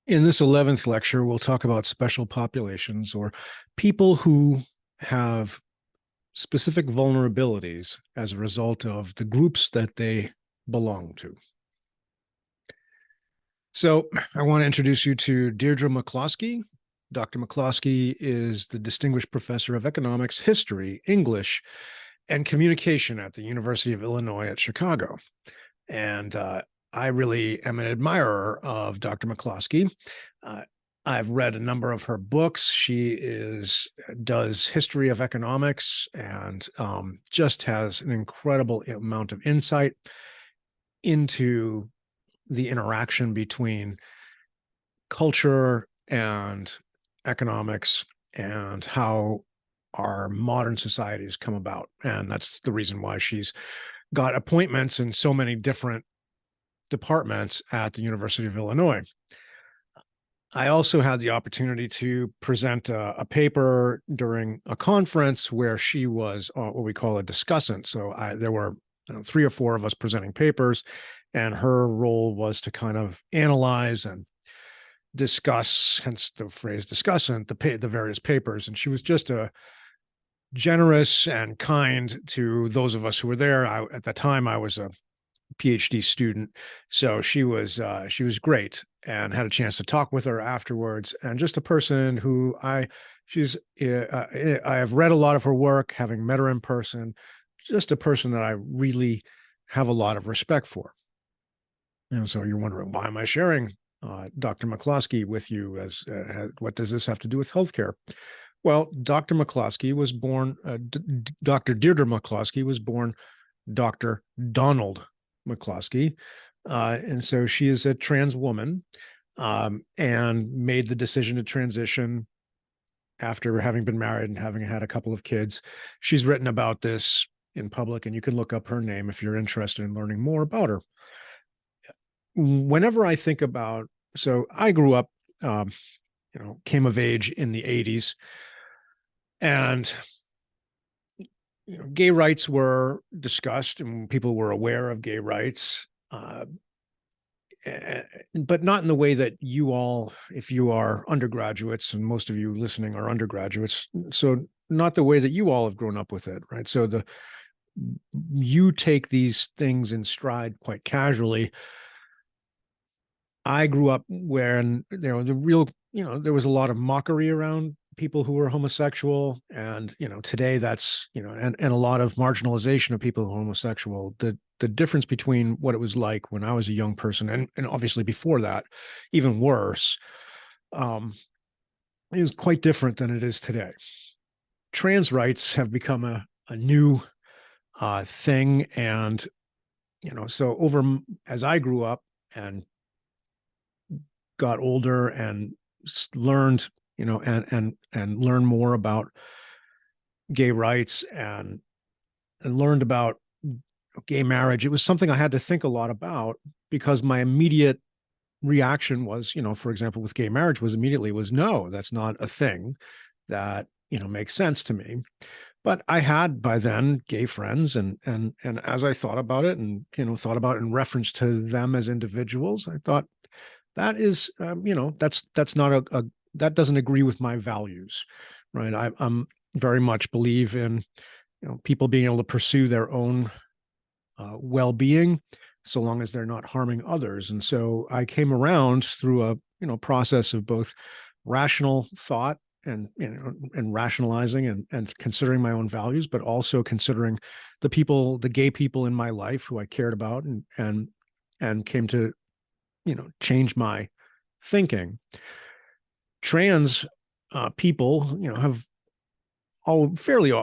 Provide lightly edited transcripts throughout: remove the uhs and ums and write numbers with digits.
In this 11th lecture, we'll talk about special populations or people who have specific vulnerabilities as a result of the groups that they belong to. So I want to introduce you to Deirdre McCloskey. Dr. McCloskey is the Distinguished Professor of Economics, History, English, and Communication at the University of Illinois at Chicago. And I really am an admirer of Dr. McCloskey. Uh, I've read a number of her books. Does history of economics and just has an incredible amount of insight into the interaction between culture and economics and how our modern societies come about. And that's the reason why she's got appointments in so many different departments at the University of Illinois. I also had the opportunity to present a paper during a conference where she was what we call a discussant. So there were three or four of us presenting papers, and her role was to kind of analyze and discuss, hence the phrase discussant, the various papers. And she was just a generous and kind to those of us who were there. At the time, I was a PhD student, so she was great, and had a chance to talk with her afterwards. And just a person who I have read a lot of her work, having met her in person. Just a person that I really have a lot of respect for. And so you're wondering, why am I sharing Dr. McCloskey with you? What does this have to do with healthcare? Well, Dr. McCloskey was born. Dr. Deirdre McCloskey was born Dr. Donald McCloskey. And so she is a trans woman, and made the decision to transition after having been married and having had a couple of kids. She's written about this in public, and you can look up her name if you're interested in learning more about her. Whenever I think about, so I grew up, came of age in the 80s, and gay rights were discussed and people were aware of gay rights, but not in the way that you all, if you are undergraduates, and most of you listening are undergraduates, so not the way that you all have grown up with it, right? So you take these things in stride quite casually. I grew up when there was a lot of mockery around people who were homosexual, and today that's and a lot of marginalization of people who are homosexual. The difference between what it was like when I was a young person and obviously before that, even worse, it was quite different than it is today. Trans rights have become a new thing, and so as I grew up and got older and learned, and learned more about gay rights and learned about gay marriage, it was something I had to think a lot about, because my immediate reaction was, for example, with gay marriage was no, that's not a thing that, makes sense to me. But I had by then gay friends, and as I thought about it and, thought about it in reference to them as individuals, I thought that is, that's not that doesn't agree with my values, right? I'm very much believe in, people being able to pursue their own well-being, so long as they're not harming others. And so I came around through a process of both rational thought and and rationalizing and considering my own values, but also considering the gay people in my life who I cared about, and came to change my thinking. Trans people, have all fairly,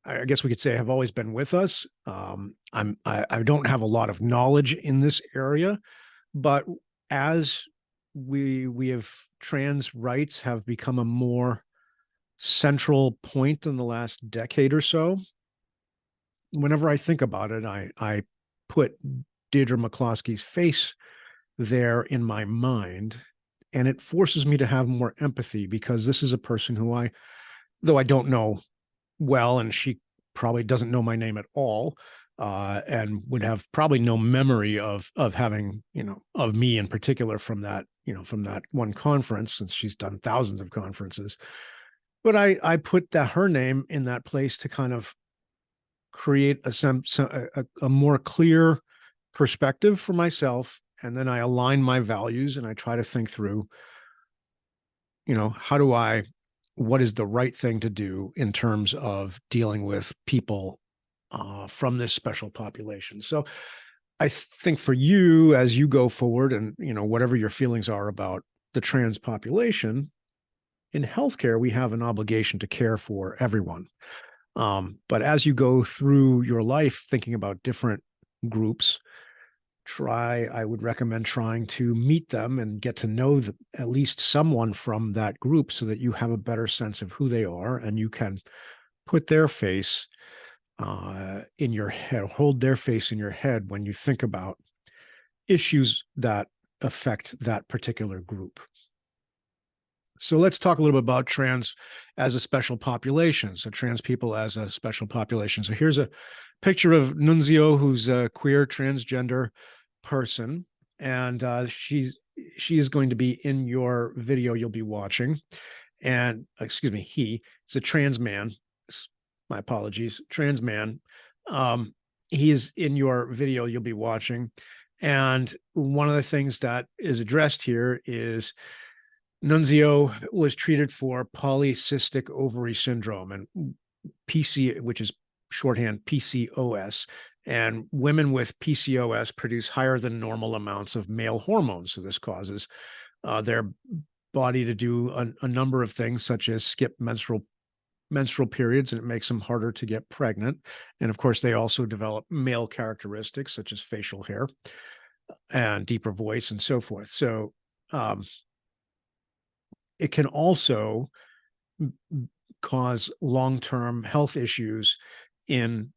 I guess we could say, have always been with us. I don't have a lot of knowledge in this area, but as we have, trans rights have become a more central point in the last decade or so. Whenever I think about it, I put Deirdre McCloskey's face there in my mind, and it forces me to have more empathy, because this is a person who though I don't know well, and she probably doesn't know my name at all, and would have probably no memory of having, of me in particular from that, from that one conference, since she's done thousands of conferences. But I put her name in that place to kind of create a more clear perspective for myself, and then I align my values and I try to think through, what is the right thing to do in terms of dealing with people from this special population. So I think for you, as you go forward and, whatever your feelings are about the trans population, in healthcare, we have an obligation to care for everyone. But as you go through your life thinking about different groups, I would recommend trying to meet them and get to know at least someone from that group so that you have a better sense of who they are and you can put their face in your head, hold their face in your head when you think about issues that affect that particular group. So let's talk a little bit about trans as a special population. So trans people as a special population. So here's a picture of Nunzio, who's a queer transgender person, and she is going to be in your video you'll be watching. And excuse me, he's a trans man. My apologies, trans man. He is in your video you'll be watching. And one of the things that is addressed here is Nunzio was treated for polycystic ovary syndrome and PC, which is shorthand PCOS. And women with PCOS produce higher than normal amounts of male hormones. So this causes their body to do a number of things, such as skip menstrual periods, and it makes them harder to get pregnant. And of course, they also develop male characteristics such as facial hair and deeper voice and so forth. So it can also cause long-term health issues in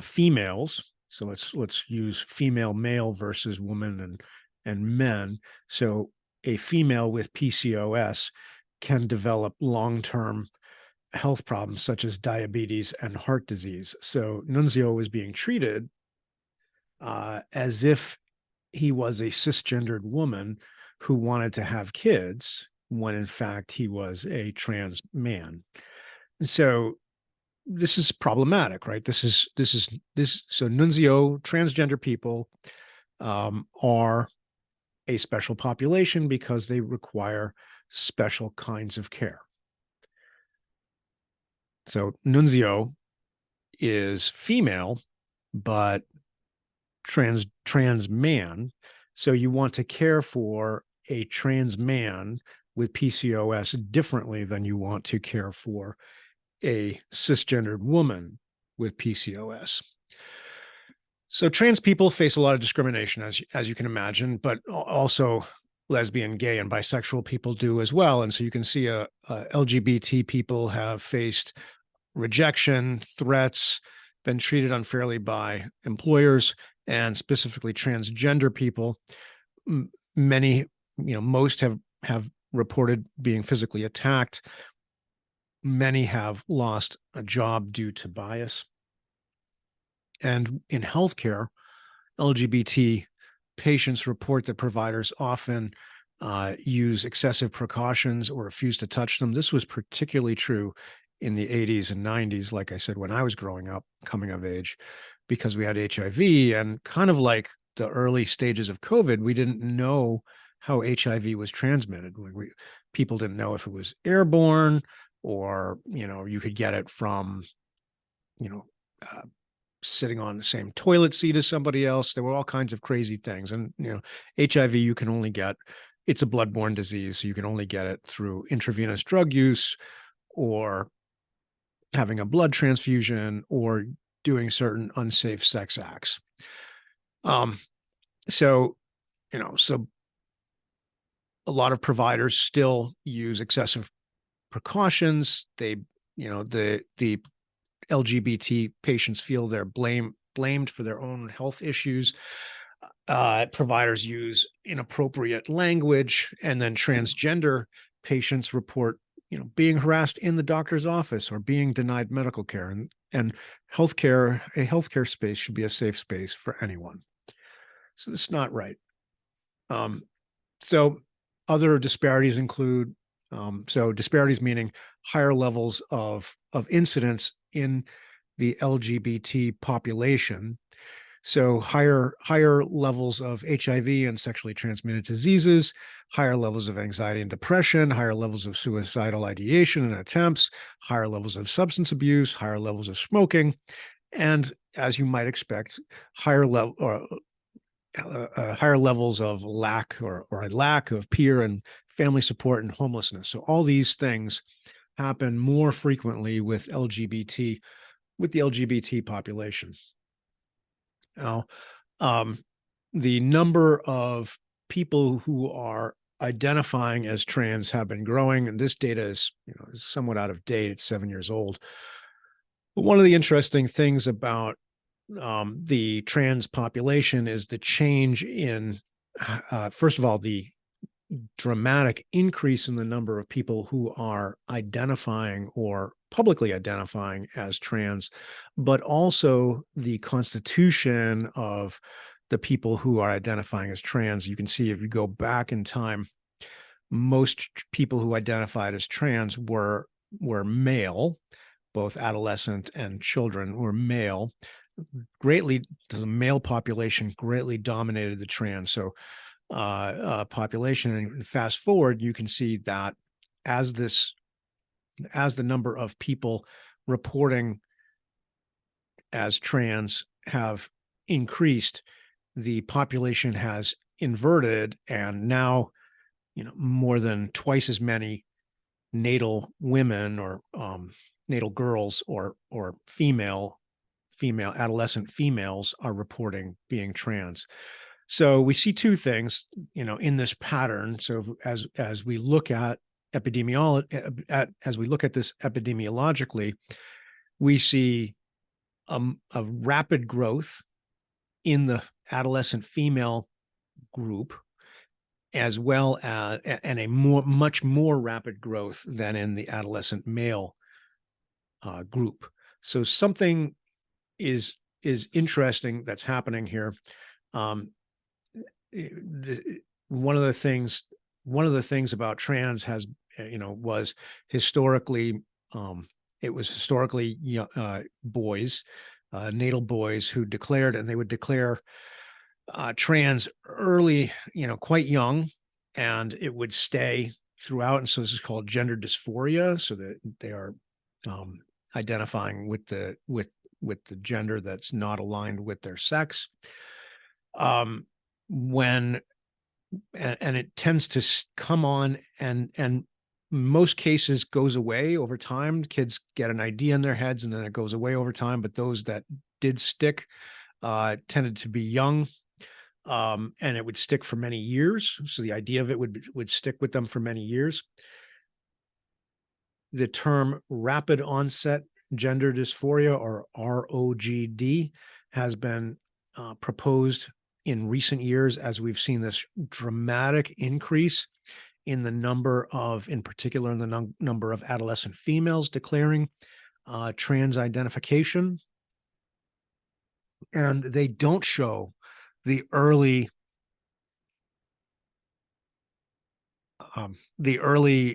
females. So let's use female male versus woman and men. So a female with PCOS can develop long-term health problems such as diabetes and heart disease. So Nunzio was being treated as if he was a cisgendered woman who wanted to have kids, when in fact he was a trans man. So this is problematic, right? This. So Nunzio, transgender people are a special population because they require special kinds of care. So Nunzio is female, but trans man. So you want to care for a trans man with PCOS differently than you want to care for a cisgendered woman with PCOS. So trans people face a lot of discrimination, as you can imagine, but also lesbian, gay, and bisexual people do as well. And so you can see LGBT people have faced rejection, threats, been treated unfairly by employers, and specifically transgender people. Many, most have reported being physically attacked. Many have lost a job due to bias. And in healthcare, LGBT patients report that providers often use excessive precautions or refuse to touch them. This was particularly true in the 80s and 90s, like I said, when I was growing up, coming of age, because we had HIV, and kind of like the early stages of COVID, we didn't know how HIV was transmitted. People didn't know if it was airborne or, you could get it from, sitting on the same toilet seat as somebody else. There were all kinds of crazy things. And, HIV, you can only get, it's a bloodborne disease. So you can only get it through intravenous drug use or having a blood transfusion or doing certain unsafe sex acts. So a lot of providers still use excessive precautions. They, the LGBT patients feel they're blamed for their own health issues. Providers use inappropriate language, and then transgender patients report, being harassed in the doctor's office or being denied medical care. And and a healthcare space should be a safe space for anyone. So it's not right. Um, so other disparities include, so disparities meaning higher levels of incidence in the LGBT population. So higher levels of HIV and sexually transmitted diseases, higher levels of anxiety and depression, higher levels of suicidal ideation and attempts, higher levels of substance abuse, higher levels of smoking, and as you might expect, higher levels of lack or a lack of peer and family support and homelessness. So all these things happen more frequently with the LGBT population. Now, the number of people who are identifying as trans have been growing, and this data is somewhat out of date. It's 7 years old. But one of the interesting things about the trans population is the change in, first of all, the dramatic increase in the number of people who are identifying or publicly identifying as trans, but also the constitution of the people who are identifying as trans. You can see if you go back in time, most people who identified as trans were male, both adolescent and children were male. Greatly, the male population greatly dominated the trans. So population. And fast forward, you can see that as the number of people reporting as trans have increased, the population has inverted, and now more than twice as many natal women or natal girls or female adolescent females are reporting being trans. So we see two things, in this pattern. So as we look at as we look at this epidemiologically, we see a rapid growth in the adolescent female group, as well as and a much more rapid growth than in the adolescent male group. So something is interesting that's happening here. Um, one of the things about trans has was historically boys, natal boys who declared, and they would declare trans early, quite young, and it would stay throughout. And so this is called gender dysphoria, so that they are identifying with the gender that's not aligned with their sex. When and it tends to come on, and most cases goes away over time. Kids get an idea in their heads and then it goes away over time, but those that did stick tended to be young, and it would stick for many years. So the idea of it would stick with them for many years. The term rapid onset gender dysphoria, or ROGD, has been proposed in recent years as we've seen this dramatic increase in the number of, in particular, in the number of adolescent females declaring trans identification. And they don't show the early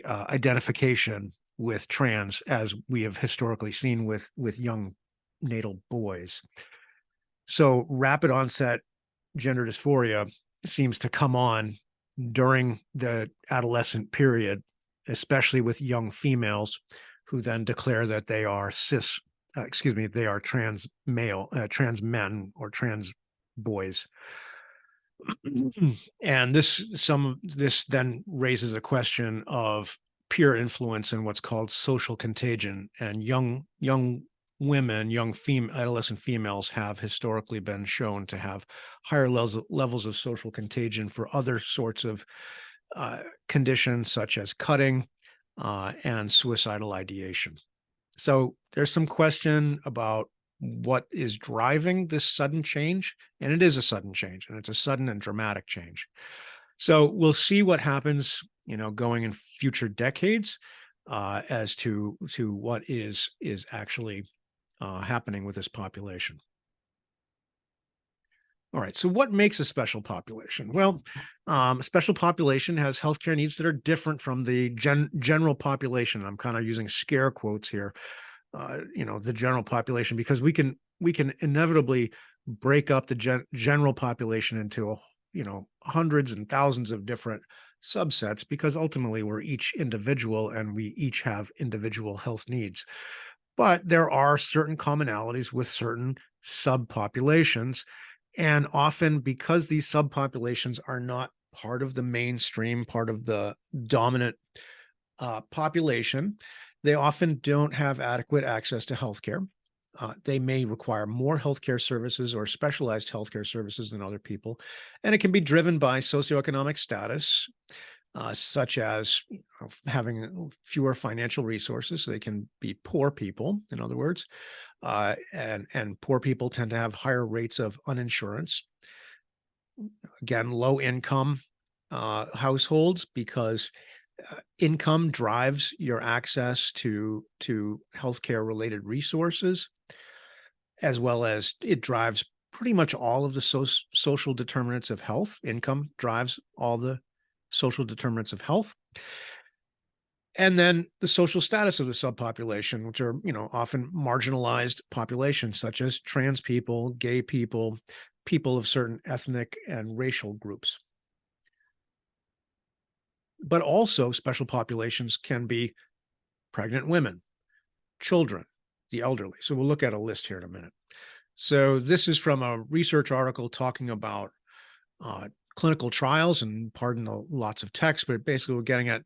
identification with trans as we have historically seen with young natal boys. So rapid onset gender dysphoria seems to come on during the adolescent period, especially with young females who then declare that they are they are trans men or trans boys. And this then raises a question of peer influence and what's called social contagion. And young women, adolescent females have historically been shown to have higher levels of social contagion for other sorts of conditions, such as cutting and suicidal ideation. So there's some question about what is driving this sudden change, and it is a sudden change, and it's a sudden and dramatic change. So we'll see what happens, going in future decades, as to what is actually happening with this population. All right. So, what makes a special population? Well, a special population has healthcare needs that are different from the general population. I'm kind of using scare quotes here. The general population, because we can inevitably break up the general population into hundreds and thousands of different subsets, because ultimately we're each individual and we each have individual health needs. But there are certain commonalities with certain subpopulations. And often, because these subpopulations are not part of the mainstream, part of the dominant population, they often don't have adequate access to healthcare. They may require more healthcare services or specialized healthcare services than other people. And it can be driven by socioeconomic status, such as having fewer financial resources. So they can be poor people, in other words, and poor people tend to have higher rates of uninsurance. Again, low income households, because income drives your access to healthcare related resources, as well as it drives pretty much all of the social determinants of health. Income drives all the social determinants of health. And then the social status of the subpopulation, which are, often marginalized populations, such as trans people, gay people, people of certain ethnic and racial groups. But also, special populations can be pregnant women, children, the elderly. So we'll look at a list here in a minute. So this is from a research article talking about clinical trials, and pardon the lots of text, but basically we're getting at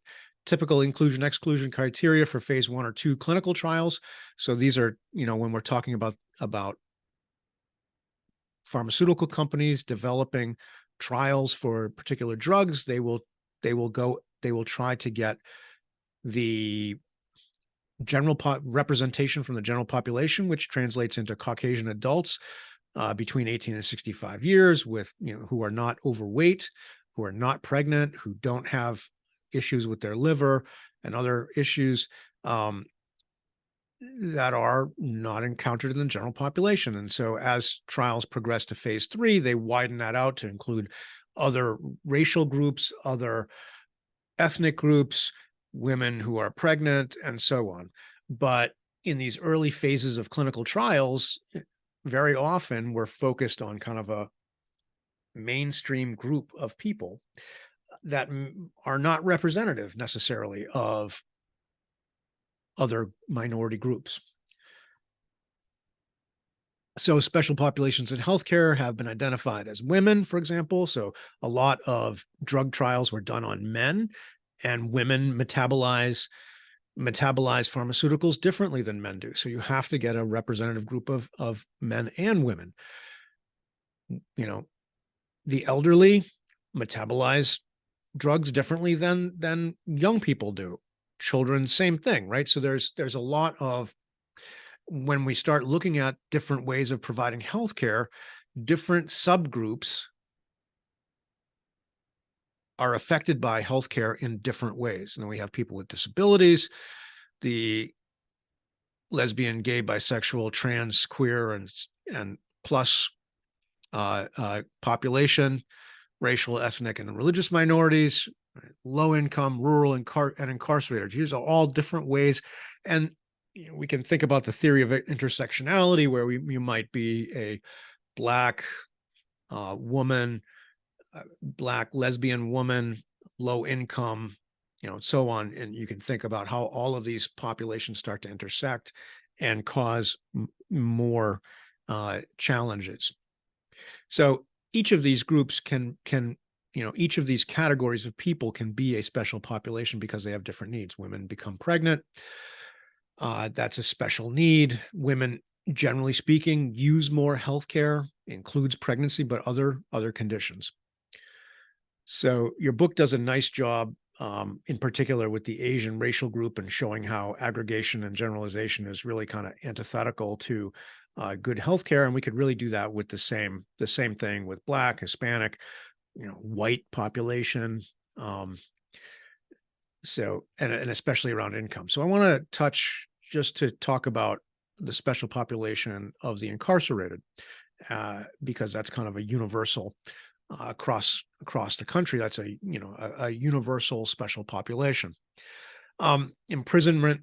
typical inclusion exclusion criteria for phase 1 or 2 clinical trials. So these are, when we're talking about pharmaceutical companies developing trials for particular drugs, they will try to get the general representation from the general population, which translates into Caucasian adults between 18 and 65 years, with who are not overweight, who are not pregnant, who don't have issues with their liver and other issues that are not encountered in the general population. And so, as trials progress to phase 3, they widen that out to include other racial groups, other ethnic groups, women who are pregnant, and so on. But in these early phases of clinical trials, very often we're focused on kind of a mainstream group of people that are not representative necessarily of other minority groups. So special populations in healthcare have been identified as women, for example. So a lot of drug trials were done on men, and women metabolize pharmaceuticals differently than men do. So you have to get a representative group of men and women. The elderly metabolize drugs differently than young people do. Children, same thing, right? So there's a lot of, when we start looking at different ways of providing healthcare, different subgroups are affected by healthcare in different ways. And then we have people with disabilities, the lesbian, gay, bisexual, trans, queer, and plus population, racial, ethnic, and religious minorities, low income, rural, and incarcerated. These are all different ways. And we can think about the theory of intersectionality, where you might be a Black woman, Black lesbian woman, low income, so on. And you can think about how all of these populations start to intersect and cause more challenges. So each of these groups each of these categories of people can be a special population because they have different needs. Women become pregnant. That's a special need. Women, generally speaking, use more healthcare, includes pregnancy, but other conditions. So your book does a nice job, in particular with the Asian racial group, and showing how aggregation and generalization is really kind of antithetical to good healthcare. And we could really do that with the same thing with Black, Hispanic, white population. So, and especially around income. So I want to touch, just to talk about the special population of the incarcerated, because that's kind of a universal across the country. That's a universal special population. Imprisonment,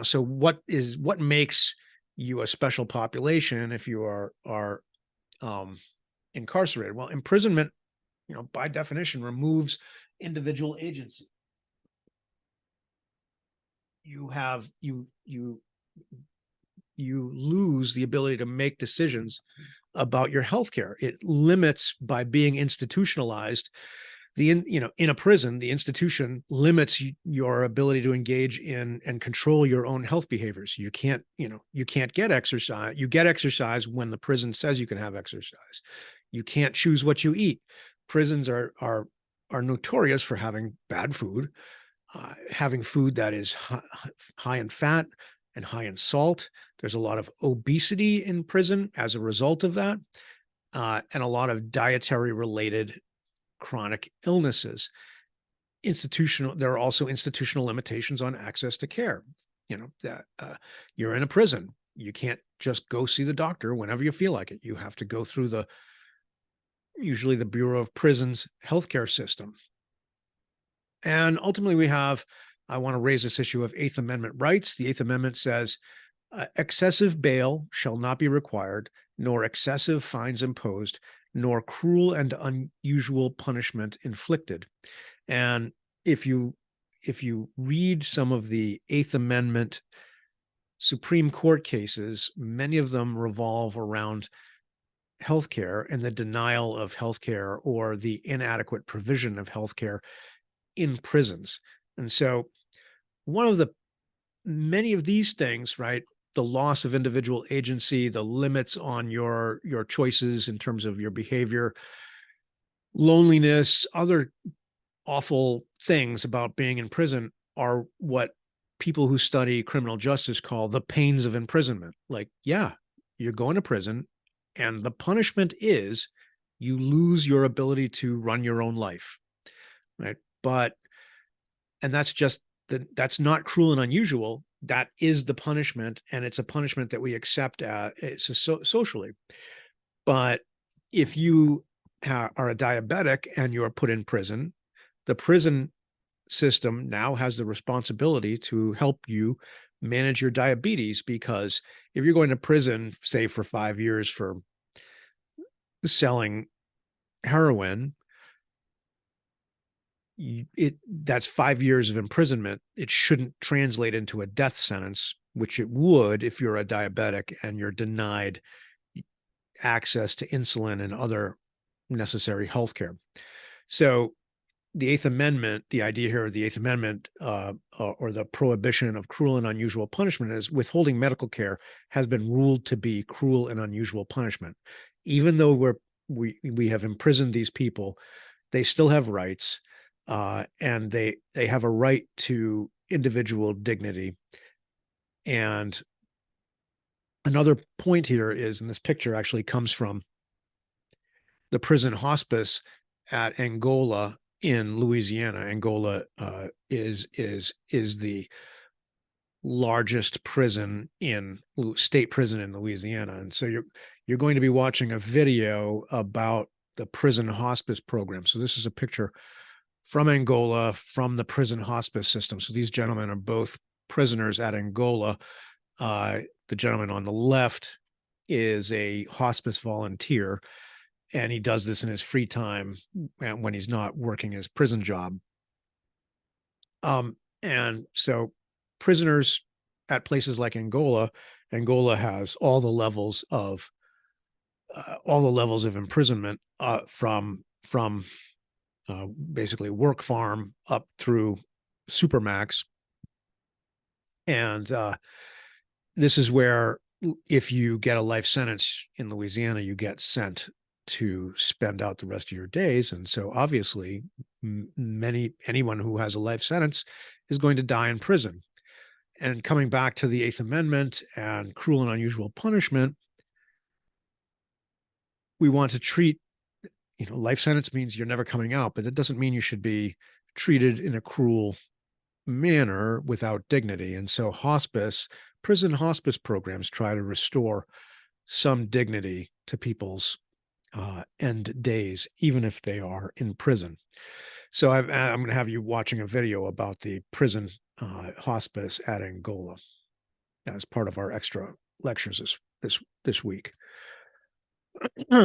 so what makes you a special population if you are incarcerated? Well, imprisonment, by definition, removes individual agency. You lose the ability to make decisions about your healthcare. It limits, by being institutionalized, in a prison, the institution limits your ability to engage in and control your own health behaviors. You can't get exercise. You get exercise when the prison says you can have exercise. You can't choose what you eat. Prisons are notorious for having bad food, having food that is high in fat and high in salt. There's a lot of obesity in prison as a result of that, and a lot of dietary related chronic illnesses. There are also institutional limitations on access to care. That you're in a prison. You can't just go see the doctor whenever you feel like it. You have to go through usually the Bureau of Prisons healthcare system. And ultimately I want to raise this issue of Eighth Amendment rights. The Eighth Amendment says excessive bail shall not be required, nor excessive fines imposed, nor cruel and unusual punishment inflicted. And if you read some of the Eighth Amendment Supreme Court cases, many of them revolve around healthcare and the denial of healthcare or the inadequate provision of healthcare in prisons. And so many of these things, right? The loss of individual agency, the limits on your choices in terms of your behavior, loneliness, other awful things about being in prison are what people who study criminal justice call the pains of imprisonment. Like, yeah, you're going to prison, and the punishment is you lose your ability to run your own life, right? And that's not cruel and unusual. That is the punishment, and it's a punishment that we accept socially. But if you are a diabetic and you're put in prison, the prison system now has the responsibility to help you manage your diabetes, because if you're going to prison, say for 5 years for selling heroin, that's 5 years of imprisonment. It shouldn't translate into a death sentence, which it would if you're a diabetic and you're denied access to insulin and other necessary health care. So the Eighth Amendment, the idea here of the Eighth Amendment, or the prohibition of cruel and unusual punishment, is withholding medical care has been ruled to be cruel and unusual punishment. Even though we have imprisoned these people, they still have rights, and they have a right to individual dignity. And another point here is, and this picture actually comes from the prison hospice at Angola in Louisiana. Angola is the largest state prison in Louisiana, and so you're going to be watching a video about the prison hospice program. So this is a picture from Angola, from the prison hospice system. So these gentlemen are both prisoners at Angola. The gentleman on the left is a hospice volunteer, and he does this in his free time when he's not working his prison job. And so prisoners at places like Angola has all the levels of imprisonment, from basically work farm up through supermax. And this is where, if you get a life sentence in Louisiana, you get sent to spend out the rest of your days. And so obviously anyone who has a life sentence is going to die in prison. And coming back to the Eighth Amendment and cruel and unusual punishment, we want to treat, life sentence means you're never coming out, but that doesn't mean you should be treated in a cruel manner without dignity. And so hospice prison hospice programs try to restore some dignity to people's end days, even if they are in prison. So I'm going to have you watching a video about the prison hospice at Angola as part of our extra lectures this week.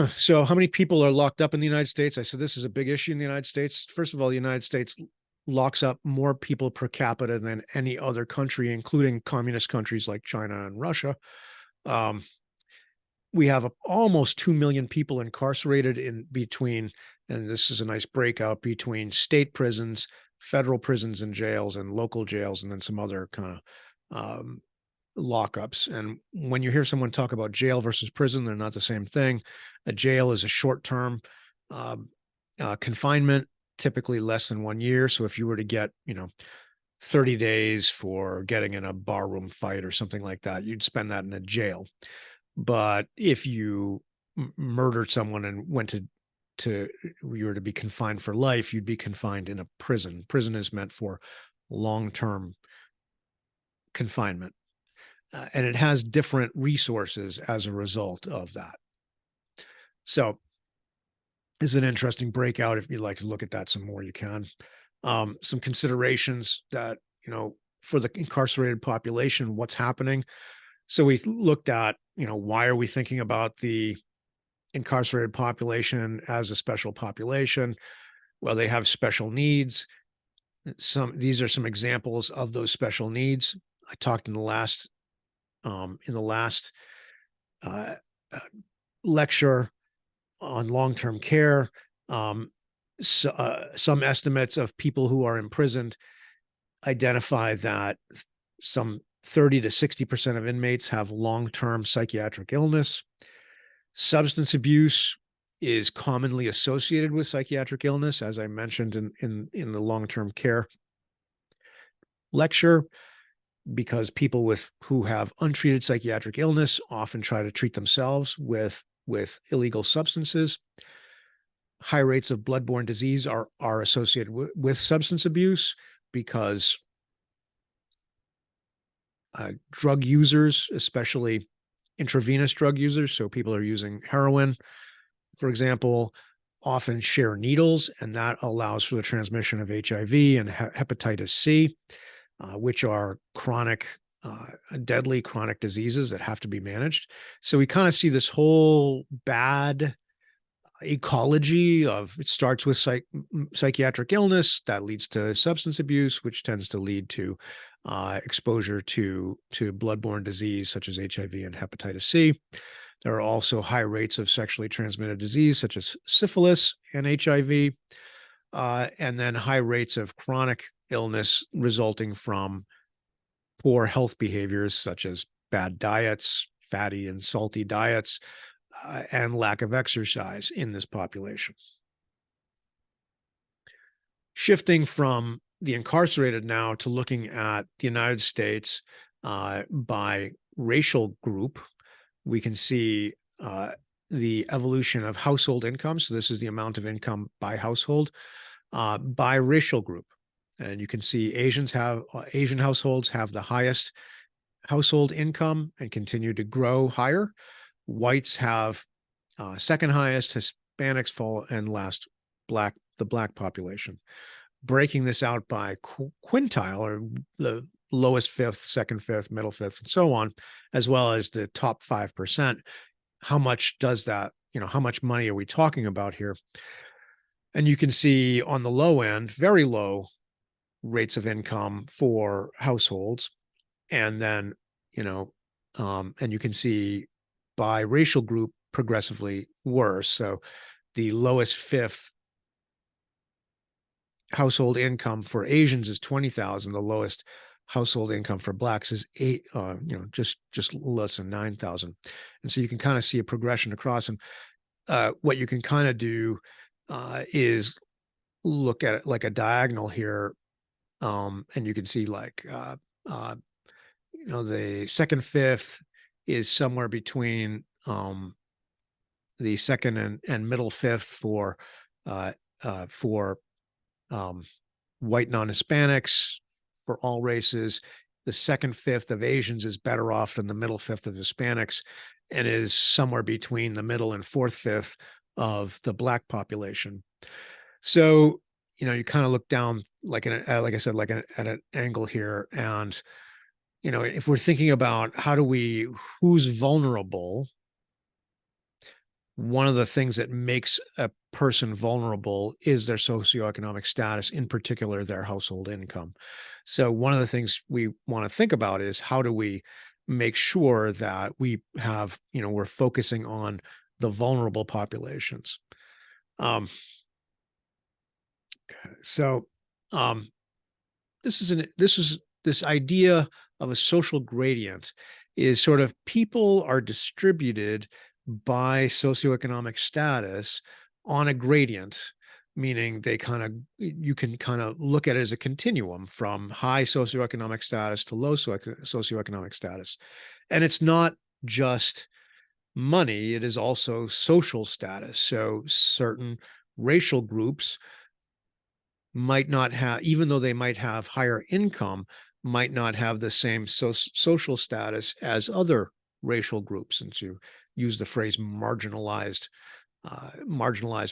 So how many people are locked up in the United States? I said this is a big issue in the United States. First of all, the United States locks up more people per capita than any other country, including communist countries like China and Russia. We have almost 2 million people incarcerated in between, and this is a nice breakout between state prisons, federal prisons and jails, and local jails, and then some other kind of lockups. And when you hear someone talk about jail versus prison, they're not the same thing. A jail is a short-term confinement, typically less than 1 year. So if you were to get, 30 days for getting in a barroom fight or something like that, you'd spend that in a jail. But if you murdered someone and went to you were to be confined for life, you'd be confined in a prison. Prison is meant for long-term confinement. And it has different resources as a result of that. So this is an interesting breakout. If you'd like to look at that some more, you can. Some considerations that, for the incarcerated population, what's happening. So we looked at, why are we thinking about the incarcerated population as a special population? Well, they have special needs. These are some examples of those special needs. I talked in the last lecture on long-term care. Some estimates of people who are imprisoned identify that some 30 to 60% of inmates have long-term psychiatric illness. Substance abuse is commonly associated with psychiatric illness, as I mentioned in the long-term care lecture, because people who have untreated psychiatric illness often try to treat themselves with illegal substances. High rates of bloodborne disease are associated with substance abuse because drug users, especially intravenous drug users, so people are using heroin, for example, often share needles, and that allows for the transmission of HIV and hepatitis C, which are deadly chronic diseases that have to be managed. So we kind of see this whole bad ecology of, it starts with psychiatric illness that leads to substance abuse, which tends to lead to exposure to bloodborne disease such as HIV and hepatitis C. There are also high rates of sexually transmitted disease such as syphilis and HIV, and then high rates of chronic illness resulting from poor health behaviors such as bad diets, fatty and salty diets, and lack of exercise in this population. Shifting from the incarcerated now to looking at the United States by racial group, we can see the evolution of household income. So this is the amount of income by household by racial group. And you can see Asian households have the highest household income and continue to grow higher. Whites have second highest, Hispanics fall, and last the black population. Breaking this out by quintile, or the lowest fifth, second fifth, middle fifth, and so on, as well as the top 5%. How much does that, how much money are we talking about here? And you can see on the low end, very low rates of income for households. And then, and you can see by racial group progressively worse. So the lowest fifth household income for Asians is 20,000. The lowest household income for blacks is just less than 9,000. And so you can kind of see a progression across. And what you can kind of do is look at it like a diagonal here. And you can see the second fifth is somewhere between the second and middle fifth for white non-Hispanics, for all races, the second fifth of Asians is better off than the middle fifth of Hispanics, and is somewhere between the middle and fourth fifth of the Black population. So, you kind of look down like like I said, like at an angle here, and if we're thinking about who's vulnerable, one of the things that makes a person vulnerable is their socioeconomic status, in particular, their household income. So one of the things we want to think about is how do we make sure that we're focusing on the vulnerable populations. Um, so um, this idea of a social gradient is sort of people are distributed by socioeconomic status on a gradient, meaning you can kind of look at it as a continuum from high socioeconomic status to low socioeconomic status. And it's not just money, it is also social status. So certain racial groups might not have, even though they might have higher income, might not have the same social status as other racial groups. And to use the phrase marginalized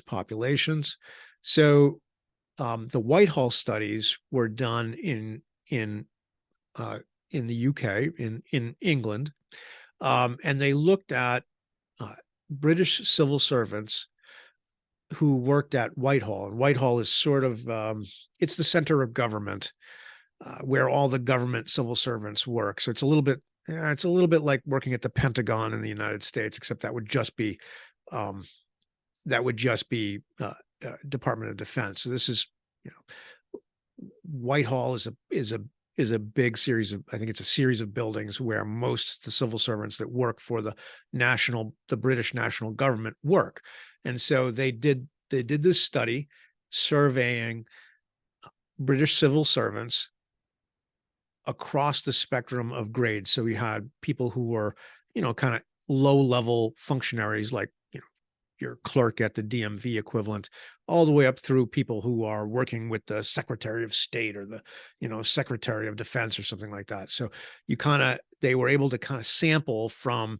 populations. So the Whitehall studies were done in the UK, in England, and they looked at British civil servants who worked at Whitehall. And Whitehall is sort of it's the center of government, where all the government civil servants work. So it's a little bit like working at the Pentagon in the United States, except that would just be Department of Defense. So this is, Whitehall is a big series of, I think it's a series of buildings where most of the civil servants that work for the British national government work. And so they did this study surveying British civil servants across the spectrum of grades. So we had people who were, kind of low level functionaries, like, your clerk at the DMV equivalent, all the way up through people who are working with the Secretary of State or the, Secretary of Defense or something like that. So they were able to kind of sample from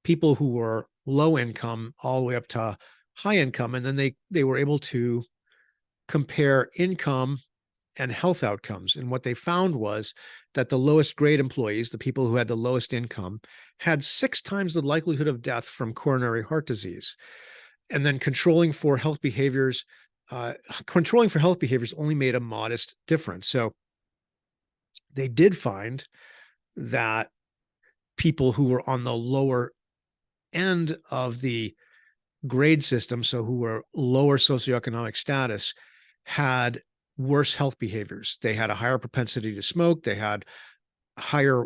people who were low income all the way up to high income. And then they were able to compare income and health outcomes. And what they found was that the lowest grade employees, the people who had the lowest income, had 6 times the likelihood of death from coronary heart disease. And then controlling for health behaviors only made a modest difference. So they did find that people who were on the lower end of the grade system, so who were lower socioeconomic status, had worse health behaviors. They had a higher propensity to smoke. They had a higher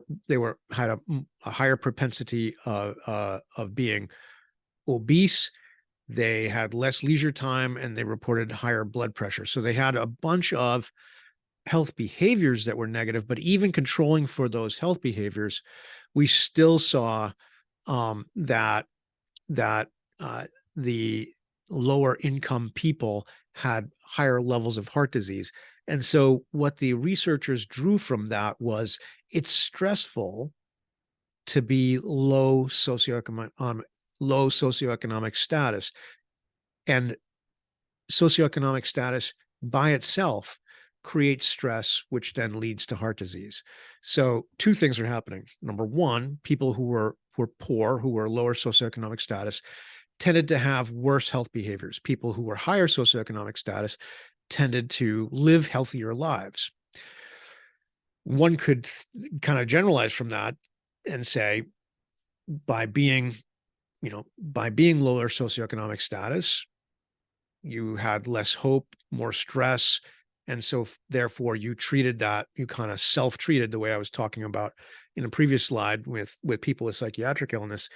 propensity of being obese. They had less leisure time, and they reported higher blood pressure. So they had a bunch of health behaviors that were negative, but even controlling for those health behaviors, we still saw that the lower income people had higher levels of heart disease. And so what the researchers drew from that was it's stressful to be low socioeconomic status, and socioeconomic status by itself creates stress, which then leads to heart disease. So 2 things are happening. Number one, people who were poor, who were lower socioeconomic status, tended to have worse health behaviors. People who were higher socioeconomic status tended to live healthier lives. One could kind of generalize from that and say, by being lower socioeconomic status, you had less hope, more stress. And so therefore you kind of self-treated, the way I was talking about in a previous slide with people with psychiatric illness.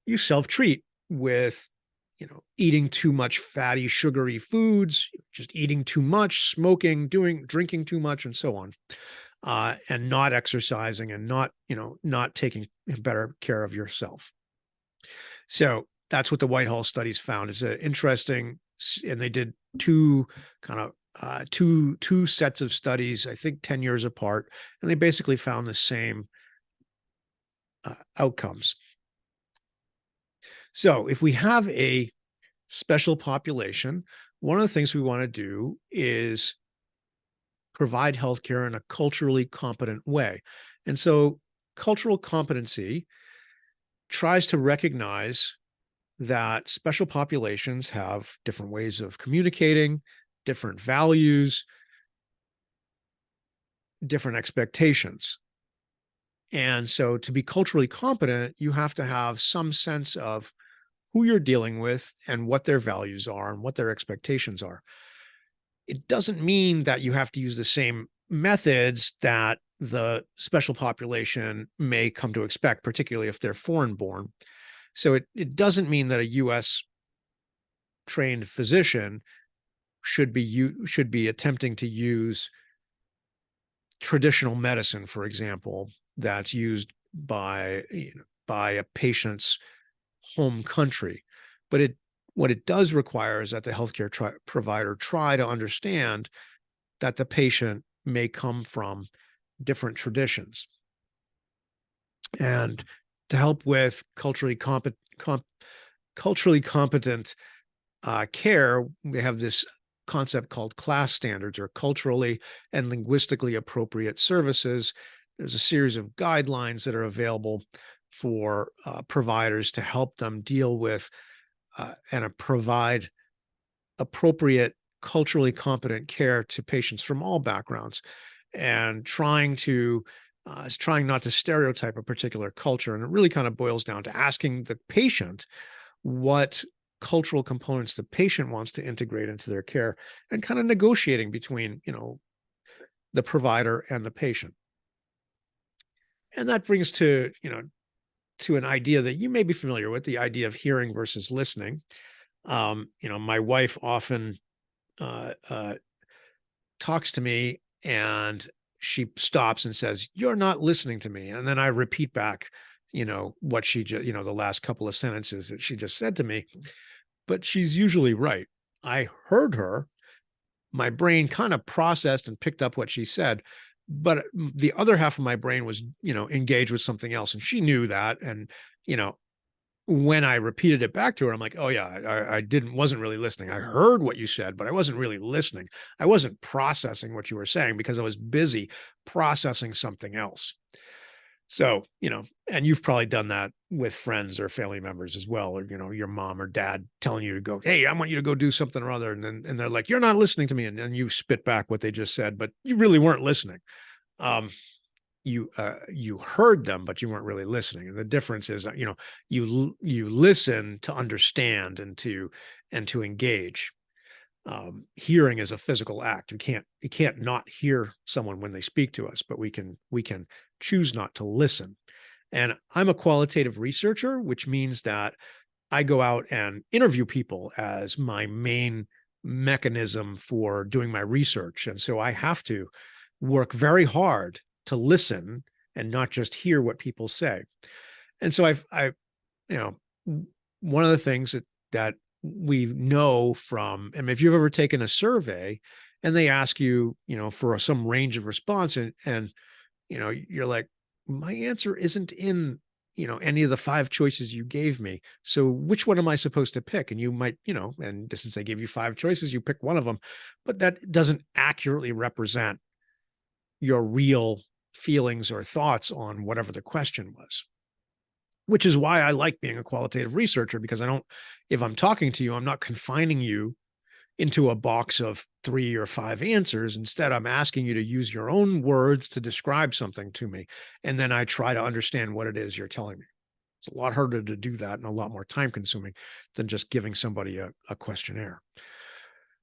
You self-treat with, eating too much fatty, sugary foods, just eating too much, smoking, drinking too much, and so on. And not exercising, and not taking better care of yourself. So that's what the Whitehall studies found. Is interesting, and they did 2 kind of two sets of studies, I think 10 years apart, and they basically found the same outcomes. So if we have a special population, one of the things we want to do is provide healthcare in a culturally competent way. And so cultural competency tries to recognize that special populations have different ways of communicating, different values, different expectations. And so to be culturally competent, you have to have some sense of who you're dealing with and what their values are and what their expectations are. It doesn't mean that you have to use the same methods that the special population may come to expect, particularly if they're foreign born. So it doesn't mean that a US trained physician should be attempting to use traditional medicine, for example, that's used by by a patient's home country. But what it does require is that the healthcare provider try to understand that the patient may come from different traditions. And to help with culturally competent care, we have this concept called class standards, or culturally and linguistically appropriate services. There's a series of guidelines that are available for providers to help them deal with and provide appropriate culturally competent care to patients from all backgrounds, and trying not to stereotype a particular culture. And it really kind of boils down to asking the patient what cultural components the patient wants to integrate into their care, and kind of negotiating between, the provider and the patient. And that brings to an idea that you may be familiar with, the idea of hearing versus listening. My wife often talks to me, and she stops and says, "You're not listening to me." And then I repeat back, what she just, the last couple of sentences that she just said to me. But she's usually right. I heard her. My brain kind of processed and picked up what she said, but the other half of my brain was, engaged with something else. And she knew that. And, when I repeated it back to her, I'm like, oh yeah, I wasn't really listening. I heard what you said, but I wasn't really listening. I wasn't processing what you were saying because I was busy processing something else. So, and you've probably done that with friends or family members as well, or, your mom or dad telling you to go, "Hey, I want you to go do something or other." And they're like, "You're not listening to me." And then you spit back what they just said, but you really weren't listening. You heard them, but you weren't really listening. And the difference is, you listen to understand and to engage. Hearing is a physical act. You can't not hear someone when they speak to us, but we can choose not to listen. And I'm a qualitative researcher, which means that I go out and interview people as my main mechanism for doing my research. And so I have to work very hard to listen and not just hear what people say. And so one of the things that we know from, and if you've ever taken a survey and they ask you, for some range of response, and you're like, my answer isn't in, any of the 5 choices you gave me. So which one am I supposed to pick? And you might, and since I gave you 5 choices, you pick one of them, but that doesn't accurately represent your real feelings or thoughts on whatever the question was. Which is why I like being a qualitative researcher, because if I'm talking to you, I'm not confining you into a box of 3 or 5 answers. Instead, I'm asking you to use your own words to describe something to me. And then I try to understand what it is you're telling me. It's a lot harder to do that and a lot more time consuming than just giving somebody a questionnaire.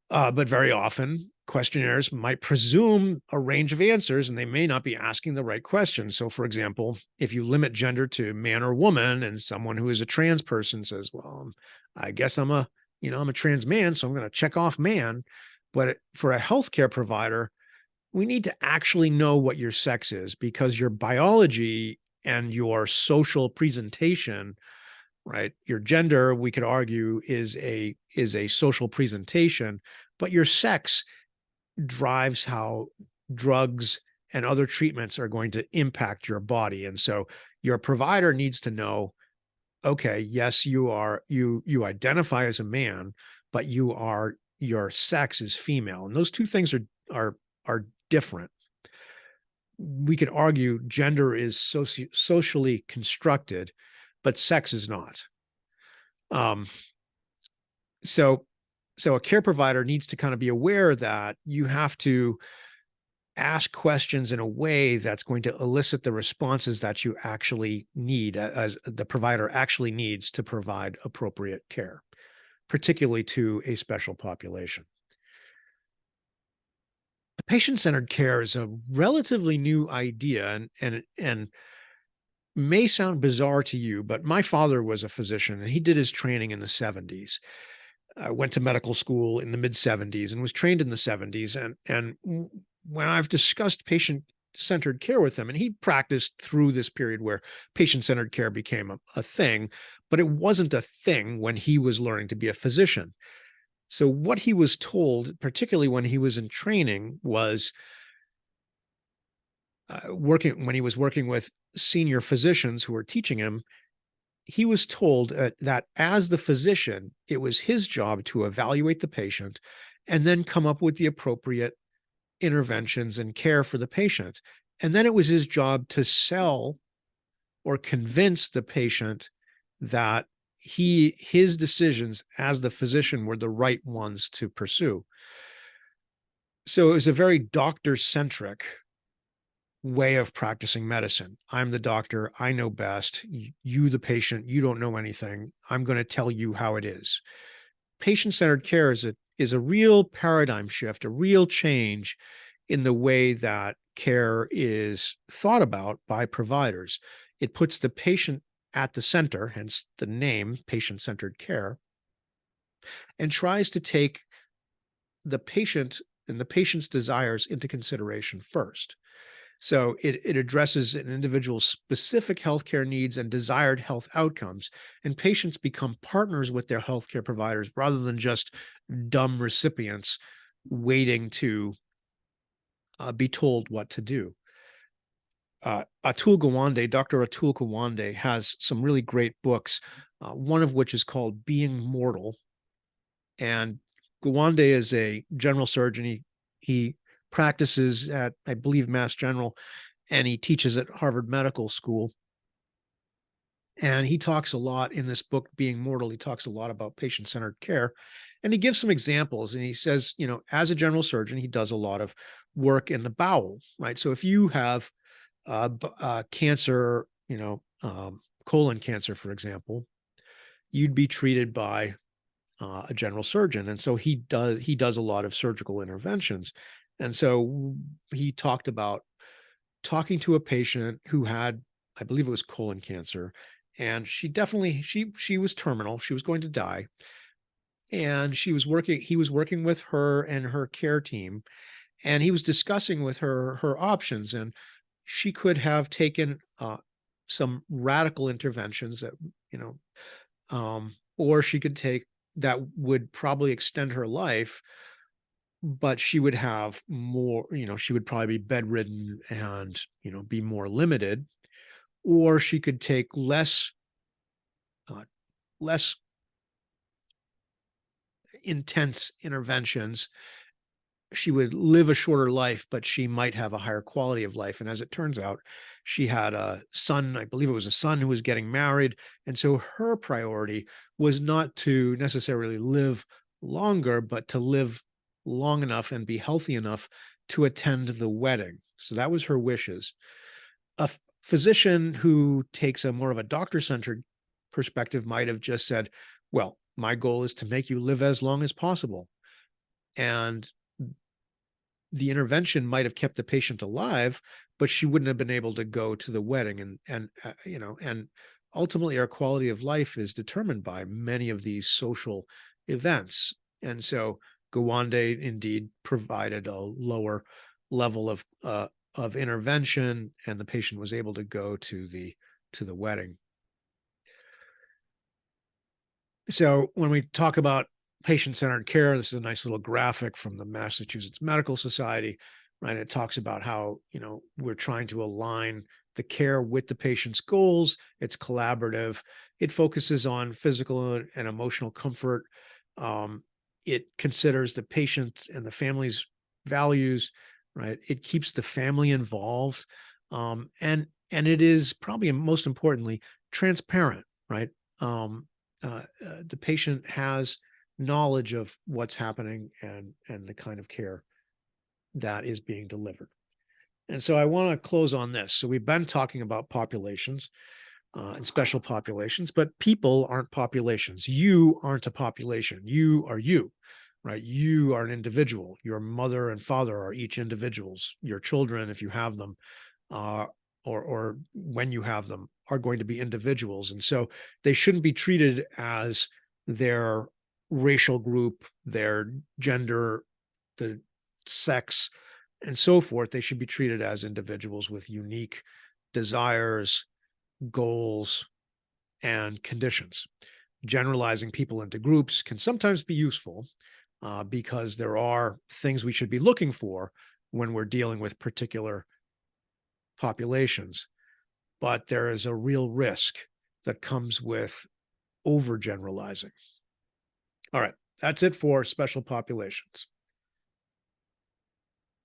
But very often, questionnaires might presume a range of answers, and they may not be asking the right questions. So, for example, if you limit gender to man or woman, and someone who is a trans person says, "Well, I guess I'm a trans man, so I'm going to check off man." But for a healthcare provider, we need to actually know what your sex is, because your biology and your social presentation, right? Your gender, we could argue, is a social presentation, but your sex drives how drugs and other treatments are going to impact your body. And so your provider needs to know, okay, yes, you identify as a man, but your sex is female. And those two things are different. We could argue gender is socially constructed, but sex is not. Um, so so a care provider needs to kind of be aware that you have to ask questions in a way that's going to elicit the responses that you actually need, as the provider actually needs to provide appropriate care, particularly to a special population. Patient-centered care is a relatively new idea, and may sound bizarre to you, but my father was a physician and he did his training in the 70s. I went to medical school in the mid 70s and was trained in the 70s. And when I've discussed patient centered care with him, and he practiced through this period where patient centered care became a thing, but it wasn't a thing when he was learning to be a physician. So what he was told, particularly when he was in training, was working when he was working with senior physicians who were teaching him, he was told that as the physician, it was his job to evaluate the patient and then come up with the appropriate interventions and care for the patient. And then it was his job to sell or convince the patient that his decisions as the physician were the right ones to pursue. So it was a very doctor-centric way of practicing medicine. I'm the doctor. I know best. You, the patient, you don't know anything. I'm going to tell you how it is. Patient-centered care is a real paradigm shift, a real change in the way that care is thought about by providers. It puts the patient at the center, hence the name patient-centered care, and tries to take the patient and the patient's desires into consideration first. So it addresses an individual's specific healthcare needs and desired health outcomes, and patients become partners with their healthcare providers rather than just dumb recipients waiting to be told what to do. Dr. Atul Gawande has some really great books, one of which is called Being Mortal. And Gawande is a general surgeon. He practices at, I believe, Mass General, and he teaches at Harvard Medical School. And he talks a lot in this book, Being Mortal. He talks a lot about patient-centered care. And he gives some examples. And he says, as a general surgeon, he does a lot of work in the bowel, right? So if you have cancer, colon cancer, for example, you'd be treated by a general surgeon. And so he does a lot of surgical interventions. And so he talked about talking to a patient who had, I believe it was colon cancer, and she was terminal. She was going to die. And he was working with her and her care team, and he was discussing with her options. And she could have taken some radical interventions that, or she could take that would probably extend her life, but she would have more, she would probably be bedridden and, be more limited, or she could take less intense interventions. She would live a shorter life, but she might have a higher quality of life. And as it turns out, she had a son, I believe it was a son who was getting married. And so her priority was not to necessarily live longer, but to live long enough and be healthy enough to attend the wedding. So that was her wishes. A physician who takes a more of a doctor-centered perspective might have just said, well, my goal is to make you live as long as possible. And the intervention might have kept the patient alive, but she wouldn't have been able to go to the wedding. And ultimately our quality of life is determined by many of these social events. And so Gawande indeed provided a lower level of intervention, and the patient was able to go to the wedding. So when we talk about patient-centered care. This is a nice little graphic from the Massachusetts Medical Society, right? It talks about how, we're trying to align the care with the patient's goals. It's collaborative. It focuses on physical and emotional comfort. Um, it considers the patient and the family's values, right? It keeps the family involved. And it is probably most importantly transparent, right? The patient has knowledge of what's happening and the kind of care that is being delivered. And so I want to close on this. So we've been talking about populations and special populations, but people aren't populations. You aren't a population. You are you, right? You are an individual. Your mother and father are each individuals. Your children, if you have them, uh, or when you have them, are going to be individuals. And so they shouldn't be treated as their racial group, their gender, the sex, and so forth. They should be treated as individuals with unique desires, goals, and conditions. Generalizing people into groups can sometimes be useful because there are things we should be looking for when we're dealing with particular populations, but there is a real risk that comes with overgeneralizing. All right, that's it for special populations.